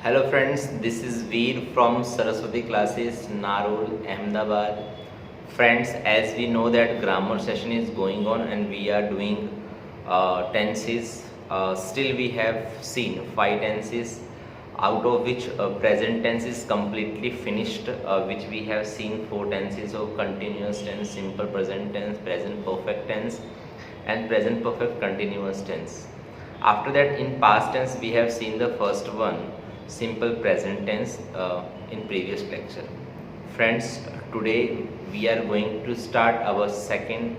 Hello friends, this is Veer from Saraswati classes, Narol, Ahmedabad. Friends, as we know that grammar session is going on and we are doing tenses, still we have seen 5 tenses, out of which present tense is completely finished, which we have seen 4 tenses of continuous tense, simple present tense, present perfect tense and present perfect continuous tense. After that, in past tense we have seen the first one, simple present tense, in previous lecture. Friends, today we are going to start our second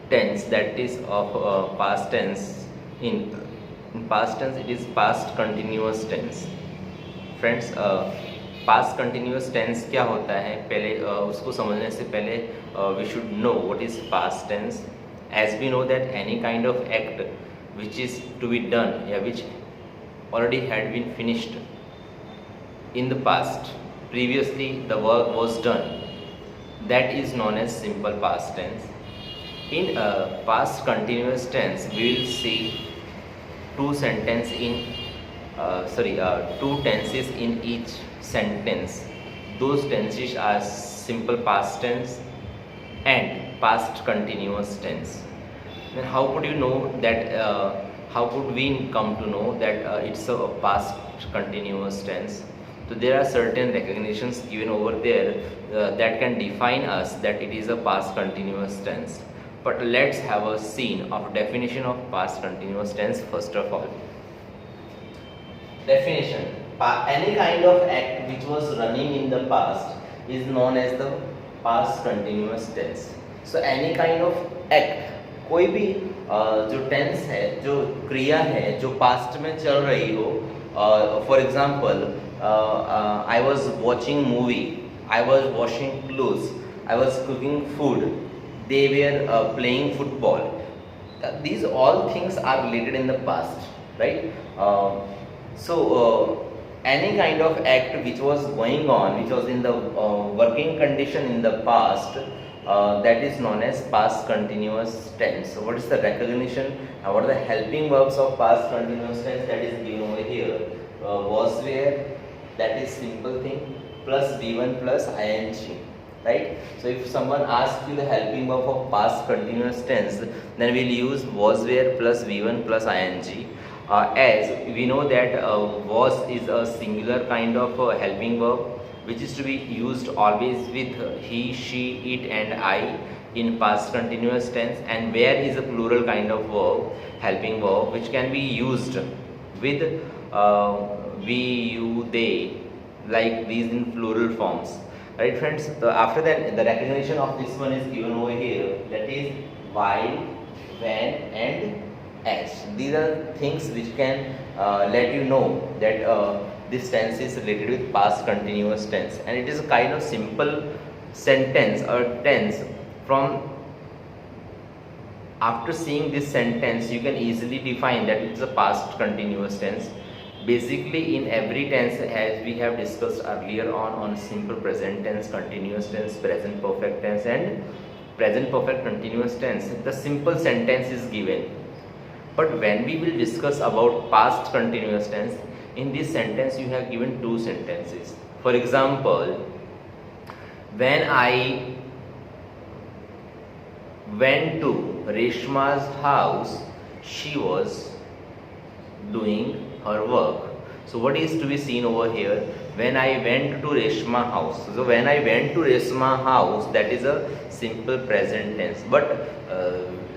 tense, that is of past tense. In past tense it is past continuous tense. Friends, past continuous tense क्या होता है, पहले उसको समझने से पहले we should know what is past tense. As we know that any kind of act which is to be done, yeah, which already had been finished in the past, previously the work was done, that is known as simple past tense. In past continuous tense we will see two sentence in two tenses in each sentence. Those tenses are simple past tense and past continuous tense. Then how could you know that, how could we come to know that it's a past continuous tense? So there are certain recognitions given over there that can define us that it is a past continuous tense. But let's have a scene of definition of past continuous tense first of all. Definition: any kind of act which was running in the past is known as the past continuous tense. So any kind of act, कोई भी जो tense है, जो क्रिया है जो past में चल रही हो, for example I was watching movie, I was washing clothes, I was cooking food, they were playing football. These all things are related in the past, right? So any kind of act which was going on, which was in the working condition in the past, that is known as past continuous tense. So what is the recognition? What are the helping verbs of past continuous tense? That is given over here. Was, where, that is simple thing, plus V1 plus ing, right? So if someone asks you the helping verb of past continuous tense, then we'll use was, where plus V1 plus ing. As we know that was is a singular kind of helping verb which is to be used always with he, she, it and I in past continuous tense, and where is a plural kind of verb, helping verb, which can be used with we, you, they, like these in plural forms, right friends? So after that, the recognition of this one is given over here, that is while, when and as. These are things which can let you know that this tense is related with past continuous tense, and it is a kind of simple sentence or tense. From after seeing this sentence you can easily define that it's a past continuous tense. Basically in every tense, as we have discussed earlier on simple present tense, continuous tense, present perfect tense and present perfect continuous tense, the simple sentence is given. But when we will discuss about past continuous tense, in this sentence you have given two sentences. For example, when I went to Reshma's house, she was doing her work. So what is to be seen over here? When I went to Reshma house. So when I went to Reshma house, that is a simple present tense. But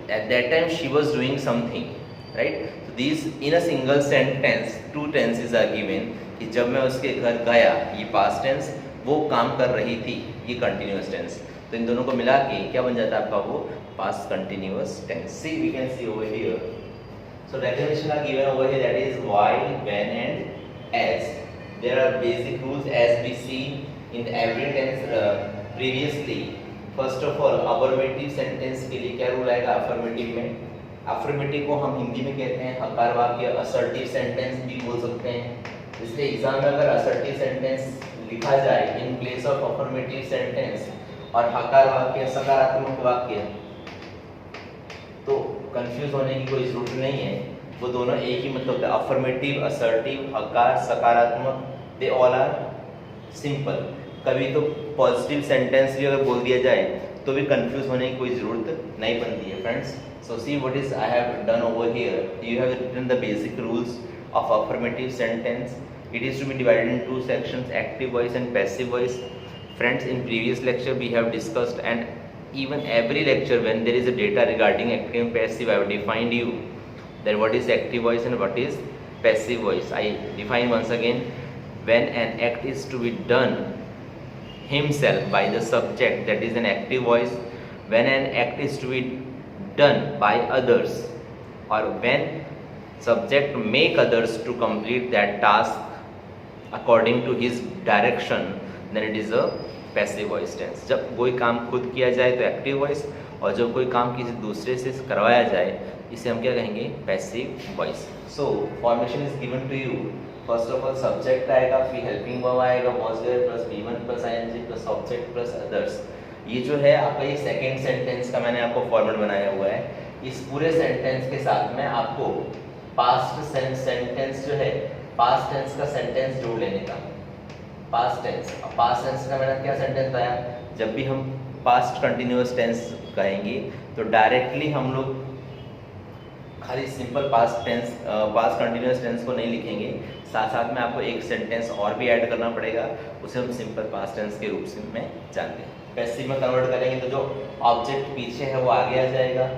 at that time she was doing something, right? These in a single sentence two tenses are given कि जब मैं उसके घर गया, ये past tense, वो काम कर रही थी, ये कंटिन्यूस टेंस. तो इन दोनों को मिला के क्या बन जाता है आपका वो past continuous tense. See we can see over here. So recognition are given over here, that is while, when and as. There are basic rules as we see in every tense previously. First of all, affirmative sentence के लिए क्या rule आएगा affirmative में? Affirmative को हम हिंदी में कहते हैं हकार वाक्य, असर्टिव सेंटेंस भी बोल सकते हैं. इसलिए एग्जाम में अगर असर्टिव सेंटेंस लिखा जाए in place of affirmative sentence और हकार वाक्य, सकारात्मक वाक्य, तो कंफ्यूज होने की कोई जरूरत नहीं है. वो दोनों एक ही मतलब होता है, अफर्मेटिव, असर्टिव, हकार, सकारात्मक, दे ऑल आर सिंपल। कभी तो पॉजिटिव सेंटेंस भी अगर बोल दिया जाए तो भी कंफ्यूज होने की कोई ज़रूरत नहीं बनती है friends. So see what is I have done over here, you have written the basic rules of affirmative sentence. It is to be divided in two sections, active voice and passive voice. Friends, in previous lecture we have discussed, and even every lecture when there is a data regarding active and passive, I have defined you that what is active voice and what is passive voice. I define once again, when an act is to be done himself by the subject, that is an active voice. When an act is to be done by others, or when subject make others to complete that task according to his direction, then it is a passive voice tense. जब कोई काम खुद किया जाए तो active voice, और जब कोई काम किसी दूसरे से करवाया जाए इसे हम क्या कहेंगे, passive voice. So formation is given to you. First of all subject आएगा, फिर हेल्पिंग वर्ब आएगा, was there plus V1 plus ING plus object plus others. ये जो है आपका ये सेकेंड सेंटेंस का मैंने आपको फॉर्मेट बनाया हुआ है. इस पूरे सेंटेंस के साथ में आपको पास्ट सेंटेंस जो है, पास्ट टेंस का सेंटेंस जोड़ लेने का. पास्ट टेंस, अब पास्ट टेंस का मैंने क्या सेंटेंस बताया, जब भी हम पास्ट कंटिन्यूअस टेंस कहेंगे तो डायरेक्टली हम लोग खाली simple past tense, past continuous tense को नहीं लिखेंगे, साथ साथ में आपको एक सेंटेंस और भी ऐड करना पड़ेगा, उसे हम सिंपल पास्ट टेंस के रूप में जानते हैं. पैसिव में कन्वर्ट करेंगे तो जो ऑब्जेक्ट पीछे है वो आगे आ जाएगा,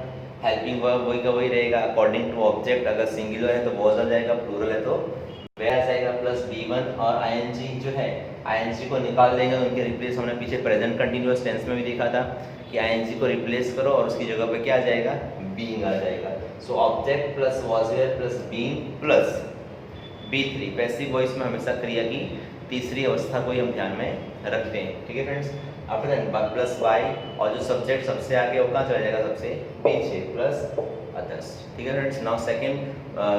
हेल्पिंग वर्ब वही का वही रहेगा अकॉर्डिंग टू ऑब्जेक्ट. अगर सिंगुलर है तो वॉज आ जाएगा, प्लूरल है तो वेयर आ जाएगा, प्लस V1 और ING जो है, ING को निकाल देंगे तो उनके रिप्लेस, हमने पीछे प्रेजेंट कंटिन्यूअस टेंस में भी देखा था कि ING को रिप्लेस करो और उसकी जगह पे क्या आ जाएगा, बीइंग आ जाएगा. So object plus was were plus being plus B3. Passive voice में हमेशा क्रिया की तीसरी अवस्था को ही हम ध्यान में रखते हैं. ठीक है friends. After that plus by, और जो सब्जेक्ट सबसे आगे वो कहाँ चला जाएगा, सबसे पीछे, प्लस अदर्स. ठीक है friends. Now second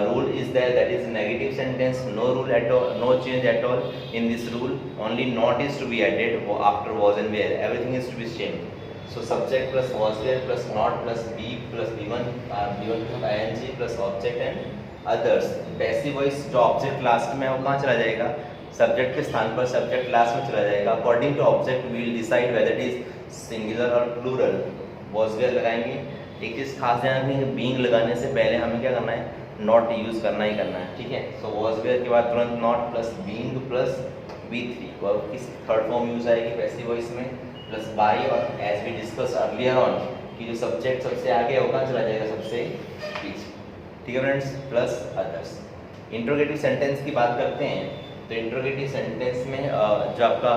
rule is there, that is negative sentence. No rule at all, no change at all in this rule. Only not is to be added after was and were. Everything is to be same. So subject plus was there plus not plus be plus V1 plus ING plus object and others. Passive voice जो object last में है वो कहाँ चला जाएगा, subject के स्थान पर सब्जेक्ट लास्ट में चला जाएगा. According to object we will decide whether it is singular और प्लूरल. वॉज वेयर लगाएंगे. एक चीज़ खास ध्यान रखनी है, बीइंग लगाने से पहले हमें क्या करना है, नॉट यूज करना ही करना है. ठीक है. सो वॉज वेयर के बाद तुरंत not plus being plus V3. Verb की थर्ड फॉर्म यूज आएगी पैसिव वॉइस में, प्लस बाई, और as we discuss earlier on कि जो सब्जेक्ट सबसे आगे है वो कहाँ चला जाएगा, सबसे पीछे. ठीक है friends. Plus others. Interrogative sentence की बात करते हैं तो इंट्रोगेटिव सेंटेंस में जो आपका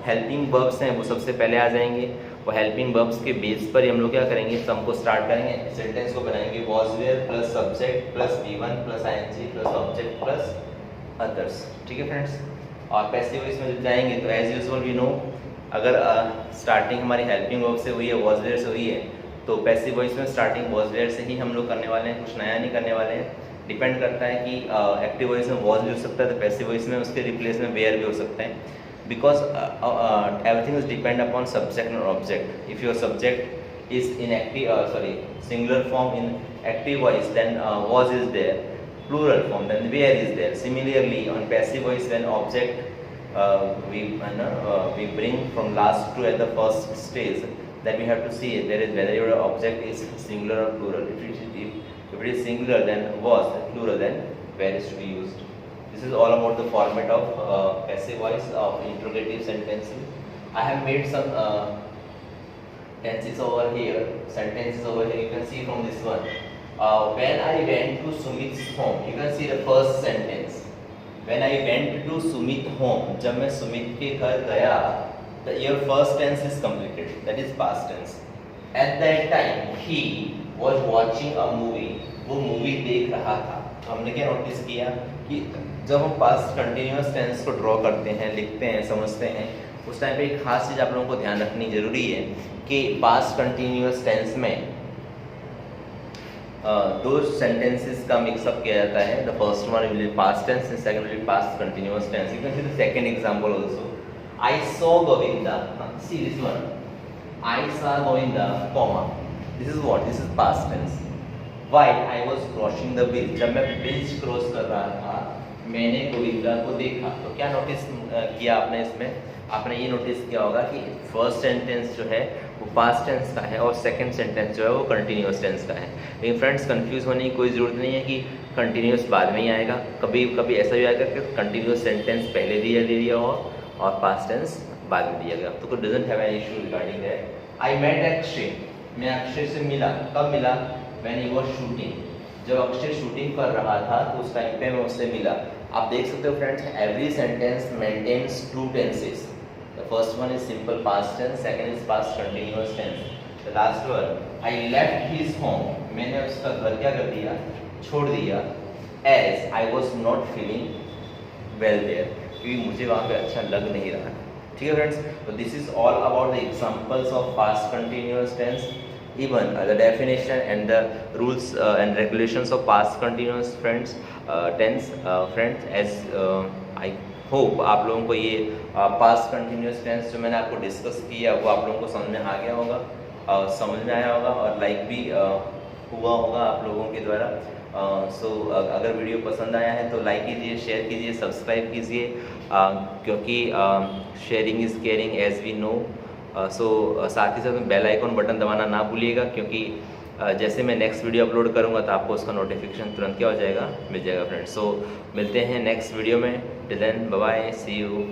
हेल्पिंग वर्ब्स हैं वो सबसे पहले आ जाएंगे. वो हेल्पिंग वर्ब्स के बेस पर ही हम लोग क्या करेंगे, सम को स्टार्ट करेंगे, सेंटेंस को बनाएंगे. Was were plus subject plus V1 plus ING plus object plus others. ठीक है फ्रेंड्स. और पैसिव वॉइस में जब जाएंगे तो एज यूजुअल वी नो, अगर स्टार्टिंग हमारी हेल्पिंग वर्ब से हुई है, वॉज वेयर से हुई है, तो पैसिव वॉइस में स्टार्टिंग वॉज वेयर से ही हम लोग करने वाले हैं, कुछ नया नहीं करने वाले हैं. डिपेंड करता है कि एक्टिव वॉइस में वॉज भी हो सकता है तो पैसिव वॉइस में उसके रिप्लेस में वेयर भी हो सकता है. Because everything is depend upon subject और object. If your subject is in active singular form in active voice, then was is there. Plural form, then were is there. Similarly on passive voice, when object we bring from last to at the first stage, that we have to see there is whether your object is singular or plural. If it is singular, then was. Plural, then where is to be used. This is all about the format of passive voice of interrogative sentences. I have made some tenses over here, sentences over here. You can see from this one. When I went to Sumit's home, you can see the first sentence. When I went to Sumit home, जब मैं सुमित के घर गया, your first tense is completed, that is past tense. At that time, he was watching a movie. वो movie देख रहा था. हमने क्या नोटिस किया कि जब हम पास्ट कंटिन्यूअस टेंस को ड्रॉ करते हैं, लिखते हैं, समझते हैं, उस टाइम पे एक खास चीज़ आप लोगों को ध्यान रखनी जरूरी है कि पास्ट कंटिन्यूअस टेंस में दो सेंटेंसेस का मिक्सअप किया जाता है. The first one will be past tense and second will be past continuous tense. You can see the second example also. I saw Govinda. See this one. I saw Govinda, comma. This is what, this is past tense. While I was crossing the bridge, जब मैं bridge cross कर रहा था मैंने गोविंदा को देखा। तो क्या नोटिस किया आपने इसमें? आपने ये नोटिस किया होगा कि फर्स्ट सेंटेंस जो है वो पास्ट टेंस का है और सेकंड सेंटेंस जो है वो कंटिन्यूअस टेंस का है। लेकिन फ्रेंड्स कंफ्यूज होने की कोई ज़रूरत नहीं है कि कंटिन्यूअस बाद में ही आएगा, कभी कभी ऐसा भी आएगा कि कंटिन्यूअस सेंटेंस पहले दे दिया हो और पास्ट टेंस बाद में दिया गया, तो कोई doesn't have any issue regarding that. I met Akshay, मैं अक्षय से मिला। कब मिला? व्हेन ही वाज शूटिंग, जब अक्षय शूटिंग कर रहा था तो उस टाइम पे मैं उससे मिला। आप देख सकते हो friends, every sentence maintains two tenses. The first one is simple past tense, second is past continuous tense. The last one I left his home, मैंने उसका घर क्या कर दिया? छोड़ दिया। As I was not feeling well there, क्योंकि मुझे वहाँ पे अच्छा लग नहीं रहा। ठीक है फ्रेंड्स, तो this is all about the examples of past continuous tense, even the definition and the rules and regulations of past continuous tense friends, as I hope आप लोगों को ये past continuous tense जो मैंने आपको डिस्कस किया वो आप लोगों को समझ में आ गया होगा, समझ में आया होगा और लाइक भी हुआ होगा आप लोगों के द्वारा। सो अगर वीडियो पसंद आया है तो लाइक कीजिए, शेयर कीजिए, सब्सक्राइब कीजिए, क्योंकि sharing is caring as we know. साथ ही साथ में बेल आइकॉन बटन दबाना ना भूलिएगा, क्योंकि जैसे मैं नेक्स्ट वीडियो अपलोड करूंगा तो आपको उसका नोटिफिकेशन तुरंत क्या हो जाएगा? मिल जाएगा फ्रेंड्स। सो मिलते हैं नेक्स्ट वीडियो में। Till then bye bye, see you.